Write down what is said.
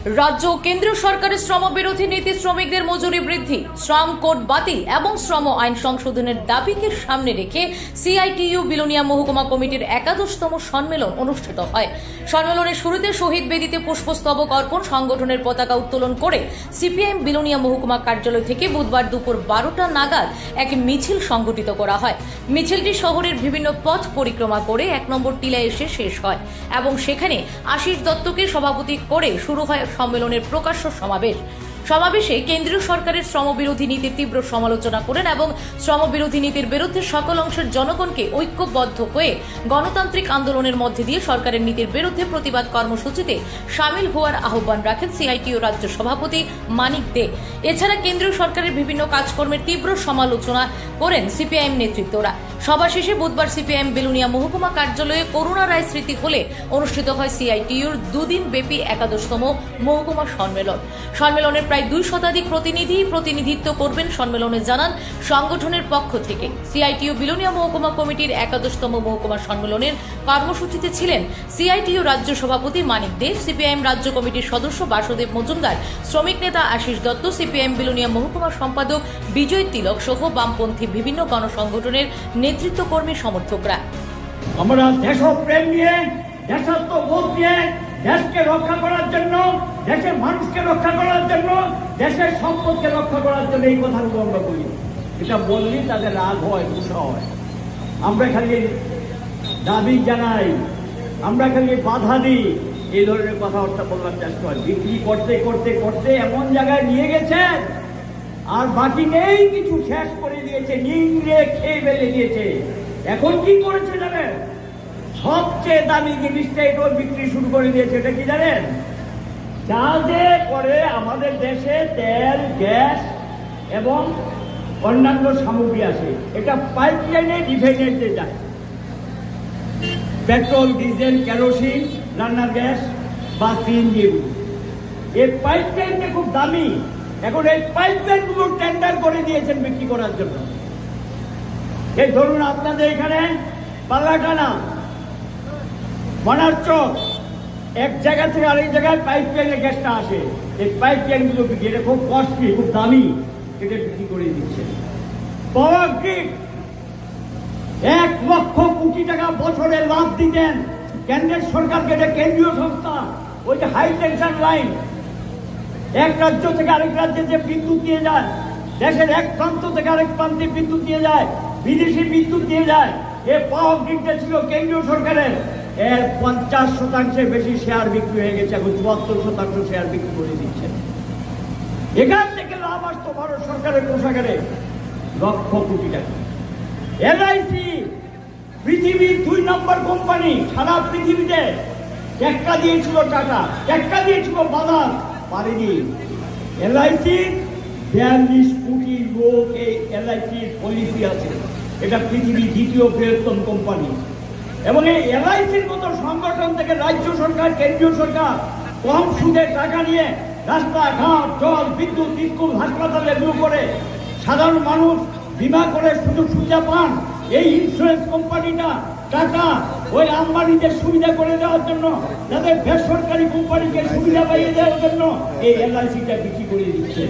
রাজ্য ও কেন্দ্রীয় সরকারের শ্রম বিরোধী নীতি, শ্রমিকদের মজুরি বৃদ্ধি, শ্রম কোড বাতিল এবং শ্রম আইন সংশোধনের দাবিকে সামনে রেখে সিআইটিইউ বিলোনিয়া মহকুমা কমিটির ১১তম সম্মেলন অনুষ্ঠিত হয়। সম্মেলনের শুরুতে শহীদ বেদিতে পুষ্পস্তবক অর্পণ, সংগঠনের পতাকা উত্তোলন করে সিপিআইএম বিলোনিয়া মহকুমা কার্যালয় থেকে বুধবার দুপুর ১২টা নাগাদ এক মিছিল সংগঠিত করা হয়। মিছিলটি শহরের বিভিন্ন পথ পরিক্রমা করে ১ নম্বর টিলায় এসে শেষ হয় এবং সেখানে আশিস দত্তকে সভাপতি করে শুরু হয় সম্মেলনের প্রকাশ্য সমাবেশে কেন্দ্রীয় সরকারের শ্রমবিরোধী নীতির তীব্র সমালোচনা করেন এবং শ্রমবিরোধী নীতির বিরুদ্ধে সকল অংশের জনগণকে ঐক্যবদ্ধ হয়ে গণতান্ত্রিক আন্দোলনের মধ্যে দিয়ে সরকারের নীতির বিরুদ্ধে প্রতিবাদ কর্মসূচিতে সামিল হওয়ার আহ্বান রাখেন সিআইটিইউ রাজ্য সভাপতি মানিক দে। এছাড়া কেন্দ্রীয় সরকারের বিভিন্ন কাজকর্মের তীব্র সমালোচনা করেন সিপিআইএম নেতৃত্বরা। সভা শেষে বুধবার সিপিআইএম বিলোনিয়া মহকুমা কার্যালয়ে করুণা রায় স্মৃতি হলে অনুষ্ঠিত হয় সিআইটিইউর দুদিন ব্যাপী ১১তম মহকুমা সম্মেলনের প্রায় ২ শতাধিক প্রতিনিধিত্ব করবেন সম্মেলনে জানান সংগঠনের পক্ষ থেকে। সিআইটিইউ বিলোনিয়া মহকুমা কমিটির ১১তম মহকুমা সম্মেলনের কর্মসূচিতে ছিলেন সিআইটিইউ রাজ্য সভাপতি মানিক দে, সিপিআইএম রাজ্য কমিটির সদস্য বাসুদেব মজুমদার, শ্রমিক নেতা আশিস দত্ত, সিপিআইএম বিলোনিয়া মহকুমা সম্পাদক বিজয় তিলক সহ বামপন্থী বিভিন্ন গণসংগঠনের নেতৃত্ব কর্মী সমর্থকরা। আমরা দেশপ্রেম নিয়ে, দেশাত্মবোধ নিয়ে, দেশকে রক্ষা করার জন্য, দেশের মানুষকে রক্ষা করার জন্য, দেশের সম্পদকে রক্ষা করার জন্য এই কথাগুলো আমরা বলি। এটা বললেই তাদের রাগ হয়, গুসা হয়। আমরা খালি দাবি জানাই, আমরা খালি বাধা দিই, এই ধরনের কথাবার্তা বলবার চেষ্টা হয়। বিক্রি করতে করতে করতে এমন জায়গায় নিয়ে গেছেন আর বাকি নেই, কিছু শেষ করে দিয়েছে, নিংড়ে খেয়ে ফেলে দিয়েছে। এখন কি করেছে জানেন? সবচেয়ে দামি জিনিসটা এটাও বিক্রি শুরু করে দিয়েছে। এটা কি জানেন? জাহাজে করে আমাদের দেশে তেল, গ্যাস এবং অন্যান্য সামগ্রী আসে, এটা পাইপ লাইনে রিফাইনারিতে যায়। পেট্রোল, ডিজেল, কেরোসিন, রান্নার গ্যাস বা সিএনজি, এই পাইপ লাইনটা খুব দামি। এখন এই পাইপ লাইনগুলো টেন্ডার করে দিয়েছেন বিক্রি করার জন্য। এই ধরুন আপনাদের এখানে পাল্লাটানা, মনারচক, এক জায়গা থেকে আরেক জায়গায় পাইপ লাইনে গ্যাসটা আসে। এই পাইপ লাইনগুলো বিক্রি, এটা খুব কস্টলি, খুব দামি, এটা বিক্রি করে দিচ্ছে। পাওয়ার গ্রিড ১ লক্ষ কোটি টাকা বছরে লাভ দিতেন কেন্দ্রের সরকারকে। এটা কেন্দ্রীয় সংস্থা। ওই যে হাই টেনশন লাইন, এক রাজ্য থেকে আরেক রাজ্যে যে বিদ্যুৎ দিয়ে যায়, দেশের এক প্রান্ত থেকে আরেক প্রান্তে বিদ্যুৎ দিয়ে যায়, বিদেশি বিদ্যুৎ দিয়ে যায়, এই পাওয়ার গ্রিডটা ছিল কেন্দ্রীয় সরকারের। এর ৫০% বেশি শেয়ার বিক্রি হয়ে গেছে, এখন ৭৪% শেয়ার বিক্রি করে দিচ্ছে। এখান থেকে লাভ আসতো ভারত সরকারের কোষাগারে লক্ষ কোটি টাকা। এলআইসি পৃথিবীর ২ নম্বর কোম্পানি সারা পৃথিবীতে। টেক্কা দিয়েছিল টাটা, টেক্কা দিয়েছিল বাজার, পারেনি। এলআইসি ৪২ কোটি লোক এই এলআইসির পলিসি আছে। এটা পৃথিবীর ২য় বৃহত্তম কোম্পানি। এবং এই এলআইসির মতো সংগঠন থেকে রাজ্য সরকার, কেন্দ্রীয় সরকার কম সুদে টাকা নিয়ে রাস্তাঘাট, জল, বিদ্যুৎ, স্কুল, হাসপাতাল এগুলো করে সাধারণ মানুষ বিমা করে সুযোগ সুবিধা পান। এই ইন্স্যুরেন্স কোম্পানিটা টাকা ওই আম্বানিদের সুবিধা করে দেওয়ার জন্য, যাদের বেসরকারি কোম্পানিকে সুবিধা পাইয়ে দেওয়ার জন্য এই এলআইসিটা বিক্রি করে দিচ্ছে।